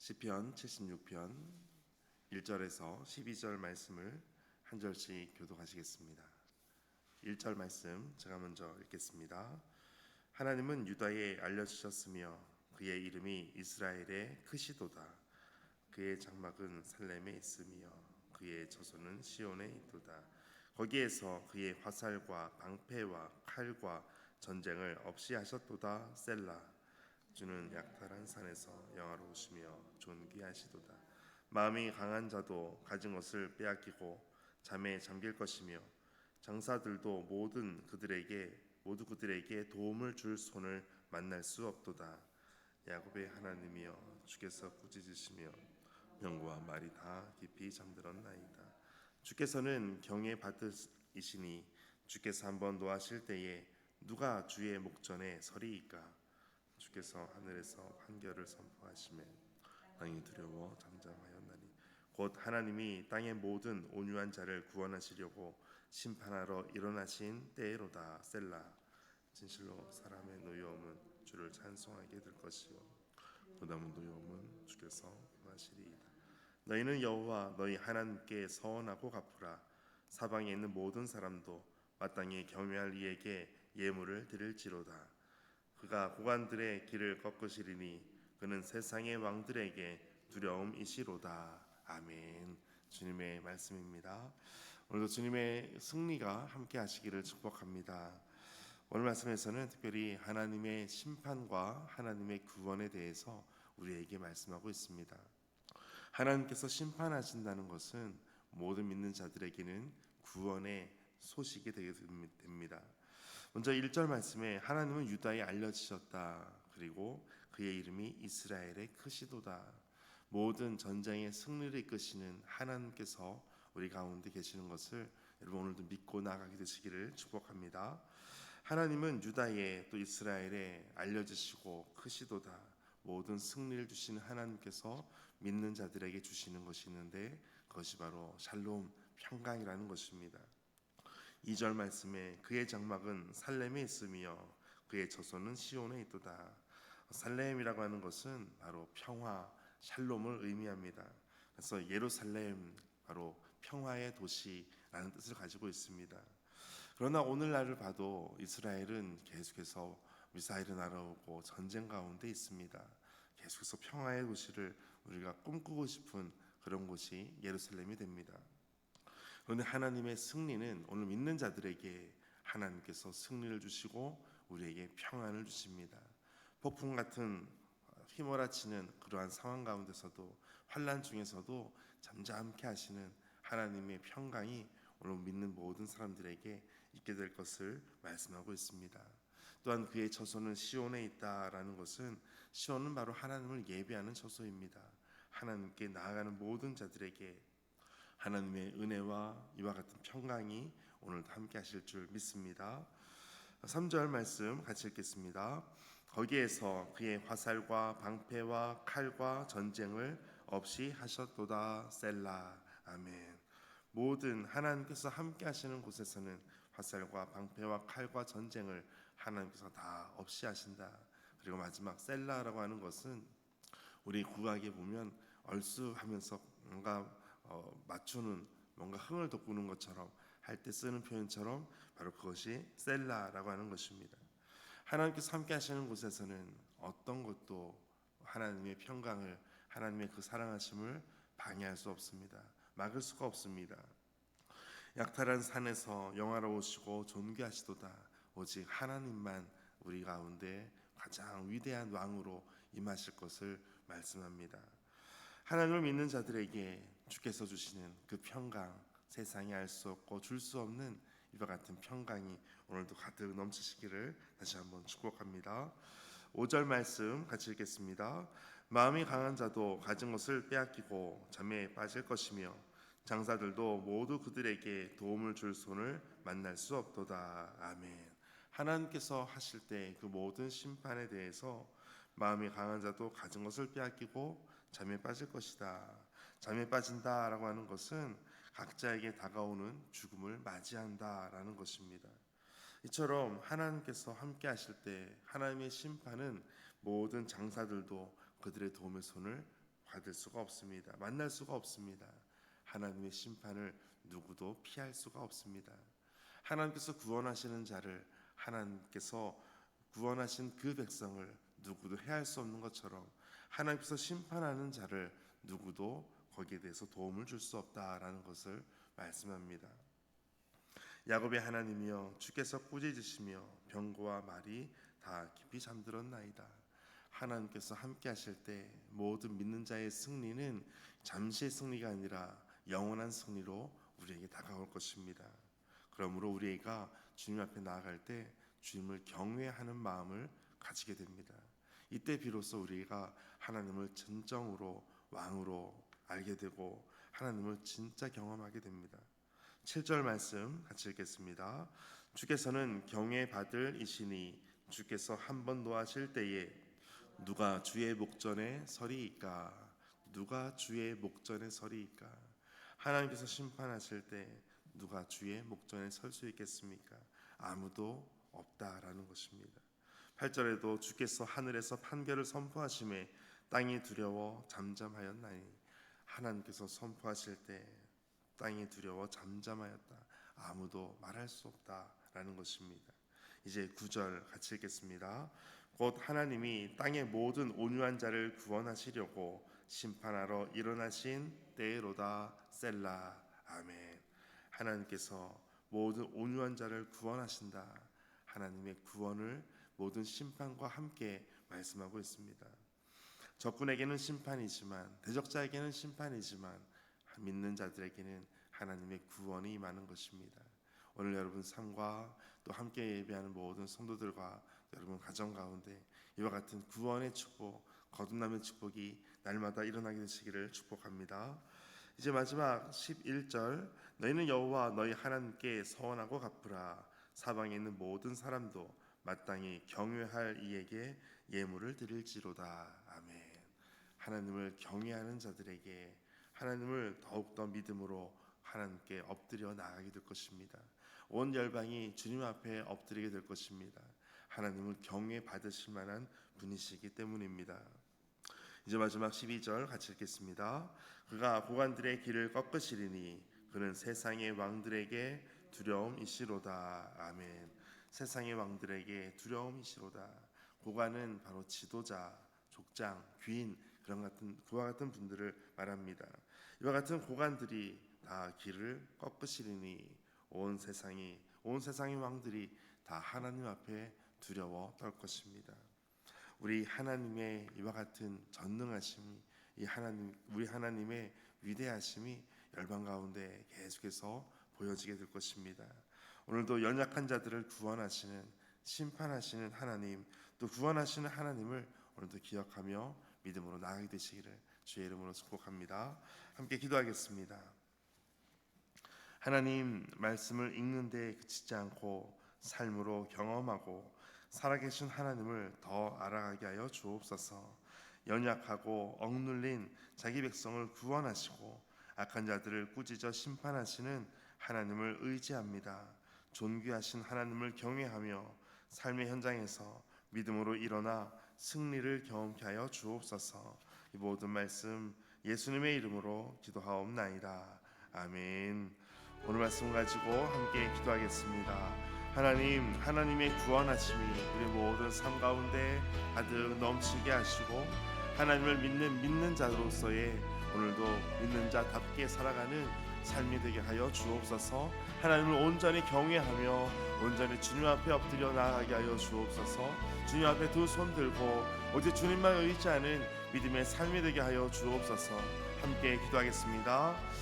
시편 76편 1절에서 12절 말씀을 한 절씩 교독하시겠습니다. 1절 말씀 제가 먼저 읽겠습니다. 하나님은 유다에 알려주셨으며 그의 이름이 이스라엘에 크시도다. 그의 장막은 살렘에 있으며 그의 저소는 시온에 있도다. 거기에서 그의 화살과 방패와 칼과 전쟁을 없이 하셨도다. 셀라. 주는 약탈한 산에서 영화로우시며 존귀하시도다. 마음이 강한 자도 가진 것을 빼앗기고 잠에 잠길 것이며 장사들도 모두 그들에게 도움을 줄 손을 만날 수 없도다. 야곱의 하나님이여 주께서 꾸짖으시며 명과 말이 다 깊이 잠들었나이다. 주께서는 경외 받으시니 주께서 한번 노하실 때에 누가 주의 목전에 서리이까. 주께서 하늘에서 판결을 선포하시매 땅이 두려워 잠잠하였나니 곧 하나님이 땅의 모든 온유한 자를 구원하시려고 심판하러 일어나신 때로다. 셀라. 진실로 사람의 노여움은 주를 찬송하게 될 것이요 또 남은 노여움은 주께서 구하시리이다. 너희는 여호와 너희 하나님께 서원하고 갚으라. 사방에 있는 모든 사람도 마땅히 경외할 이에게 예물을 드릴지로다. 그가 고관들의 길을 꺾으시리니 그는 세상의 왕들에게 두려움이시로다. 아멘. 주님의 말씀입니다. 오늘도 주님의 승리가 함께 하시기를 축복합니다. 오늘 말씀에서는 특별히 하나님의 심판과 하나님의 구원에 대해서 우리에게 말씀하고 있습니다. 하나님께서 심판하신다는 것은 모든 믿는 자들에게는 구원의 소식이 되게 됩니다. 먼저 1절 말씀에 하나님은 유다에 알려지셨다. 그리고 그의 이름이 이스라엘의 크시도다. 모든 전쟁의 승리를 이끄시는 하나님께서 우리 가운데 계시는 것을 여러분 오늘도 믿고 나아가게 되시기를 축복합니다. 하나님은 유다에 또 이스라엘에 알려지시고 크시도다. 모든 승리를 주시는 하나님께서 믿는 자들에게 주시는 것이 있는데 그것이 바로 샬롬 평강이라는 것입니다. 2절 말씀에 그의 장막은 살렘에 있으며 그의 저소는 시온에 있도다. 살렘이라고 하는 것은 바로 평화, 샬롬을 의미합니다. 그래서 예루살렘, 바로 평화의 도시라는 뜻을 가지고 있습니다. 그러나 오늘날을 봐도 이스라엘은 계속해서 미사일을 날아오고 전쟁 가운데 있습니다. 계속해서 평화의 도시를 우리가 꿈꾸고 싶은 그런 곳이 예루살렘이 됩니다. 그런데 하나님의 승리는 오늘 믿는 자들에게 하나님께서 승리를 주시고 우리에게 평안을 주십니다. 폭풍 같은 휘몰아치는 그러한 상황 가운데서도 환난 중에서도 잠잠케 하시는 하나님의 평강이 오늘 믿는 모든 사람들에게 있게 될 것을 말씀하고 있습니다. 또한 그의 처소는 시온에 있다라는 것은 시온은 바로 하나님을 예배하는 처소입니다. 하나님께 나아가는 모든 자들에게 하나님의 은혜와 이와 같은 평강이 오늘도 함께 하실 줄 믿습니다. 3절 말씀 같이 읽겠습니다. 거기에서 그의 화살과 방패와 칼과 전쟁을 없이 하셨도다. 셀라. 아멘. 모든 하나님께서 함께 하시는 곳에서는 화살과 방패와 칼과 전쟁을 하나님께서 다 없이 하신다. 그리고 마지막 셀라라고 하는 것은 우리 국악에 보면 얼쑤하면서 뭔가 맞추는 뭔가 흥을 돋구는 것처럼 할 때 쓰는 표현처럼 바로 그것이 셀라라고 하는 것입니다. 하나님께서 함께 하시는 곳에서는 어떤 것도 하나님의 평강을, 하나님의 그 사랑하심을 방해할 수 없습니다. 막을 수가 없습니다. 약탈한 산에서 영화로우시고 존귀하시도다. 오직 하나님만 우리 가운데 가장 위대한 왕으로 임하실 것을 말씀합니다. 하나님을 믿는 자들에게 주께서 주시는 그 평강, 세상이 알 수 없고 줄 수 없는 이와 같은 평강이 오늘도 가득 넘치시기를 다시 한번 축복합니다. 5절 말씀 같이 읽겠습니다. 마음이 강한 자도 가진 것을 빼앗기고 잠에 빠질 것이며 장사들도 모두 그들에게 도움을 줄 손을 만날 수 없도다. 아멘. 하나님께서 하실 때 그 모든 심판에 대해서 마음이 강한 자도 가진 것을 빼앗기고 잠에 빠질 것이다. 잠에 빠진다라고 하는 것은 각자에게 다가오는 죽음을 맞이한다라는 것입니다. 이처럼 하나님께서 함께 하실 때 하나님의 심판은 모든 장사들도 그들의 도움의 손을 받을 수가 없습니다. 만날 수가 없습니다. 하나님의 심판을 누구도 피할 수가 없습니다. 하나님께서 구원하시는 자를, 하나님께서 구원하신 그 백성을 누구도 해할 수 없는 것처럼 하나님께서 심판하는 자를 누구도 거기에 대해서 도움을 줄 수 없다라는 것을 말씀합니다. 야곱의 하나님이여, 주께서 꾸짖으시며 병거와 말이 다 깊이 잠들었나이다. 하나님께서 함께 하실 때 모든 믿는 자의 승리는 잠시의 승리가 아니라 영원한 승리로 우리에게 다가올 것입니다. 그러므로 우리가 주님 앞에 나아갈 때 주님을 경외하는 마음을 가지게 됩니다. 이때 비로소 우리가 하나님을 진정으로 왕으로 알게 되고 하나님을 진짜 경험하게 됩니다. 7절 말씀 같이 읽겠습니다. 주께서는 경외받을 이시니 주께서 한번 노하실 때에 누가 주의 목전에 서리이까? 누가 주의 목전에 서리이까? 하나님께서 심판하실 때 누가 주의 목전에 설 수 있겠습니까? 아무도 없다라는 것입니다. 8절에도 주께서 하늘에서 판결을 선포하심에 땅이 두려워 잠잠하였나니, 하나님께서 선포하실 때 땅이 두려워 잠잠하였다. 아무도 말할 수 없다라는 것입니다. 이제 9절 같이 읽겠습니다. 곧 하나님이 땅의 모든 온유한 자를 구원하시려고 심판하러 일어나신 때로다. 셀라. 아멘. 하나님께서 모든 온유한 자를 구원하신다. 하나님의 구원을 모든 심판과 함께 말씀하고 있습니다. 적군에게는 심판이지만, 대적자에게는 심판이지만 믿는 자들에게는 하나님의 구원이 임하는 것입니다. 오늘 여러분 삶과 또 함께 예배하는 모든 성도들과 여러분 가정 가운데 이와 같은 구원의 축복, 거듭남의 축복이 날마다 일어나게 되시기를 축복합니다. 이제 마지막 11절, 너희는 여호와 너희 하나님께 서원하고 갚으라. 사방에 있는 모든 사람도 마땅히 경외할 이에게 예물을 드릴지로다. 아멘. 하나님을 경외하는 자들에게 하나님을 더욱더 믿음으로 하나님께 엎드려 나가게 될 것입니다. 온 열방이 주님 앞에 엎드리게 될 것입니다. 하나님을 경외 받으실 만한 분이시기 때문입니다. 이제 마지막 12절 같이 읽겠습니다. 그가 고관들의 길을 꺾으시리니 그는 세상의 왕들에게 두려움이시로다. 아멘. 세상의 왕들에게 두려움이시로다. 고관은 바로 지도자, 족장, 귀인, 그와 같은 분들을 말합니다. 이와 같은 고관들이 다 길을 꺾으시리니 온 세상의 왕들이 다 하나님 앞에 두려워 떨 것입니다. 우리 하나님의 이와 같은 전능하심이, 우리 하나님의 위대하심이 열방 가운데 계속해서 보여지게 될 것입니다. 오늘도 연약한 자들을 구원하시는, 심판하시는 하나님, 또 구원하시는 하나님을 오늘도 기억하며 믿음으로 나아가게 되시기를 주의 이름으로 축복합니다. 함께 기도하겠습니다. 하나님, 말씀을 읽는 데 그치지 않고 삶으로 경험하고 살아계신 하나님을 더 알아가게 하여 주옵소서. 연약하고 억눌린 자기 백성을 구원하시고 악한 자들을 꾸짖어 심판하시는 하나님을 의지합니다. 존귀하신 하나님을 경외하며 삶의 현장에서 믿음으로 일어나 승리를 경험케 하여 주옵소서. 이 모든 말씀 예수님의 이름으로 기도하옵나이다. 아멘. 오늘 말씀 가지고 함께 기도하겠습니다. 하나님, 하나님의 구원하심이 우리 모든 삶 가운데 가득 넘치게 하시고 하나님을 믿는 자로서의 오늘도 믿는 자답게 살아가는 삶이 되게 하여 주옵소서. 하나님을 온전히 경외하며 온전히 주님 앞에 엎드려 나아가게 하여 주옵소서. 주님 앞에 두 손 들고 오직 주님만 의지하는 믿음의 삶이 되게 하여 주옵소서. 함께 기도하겠습니다.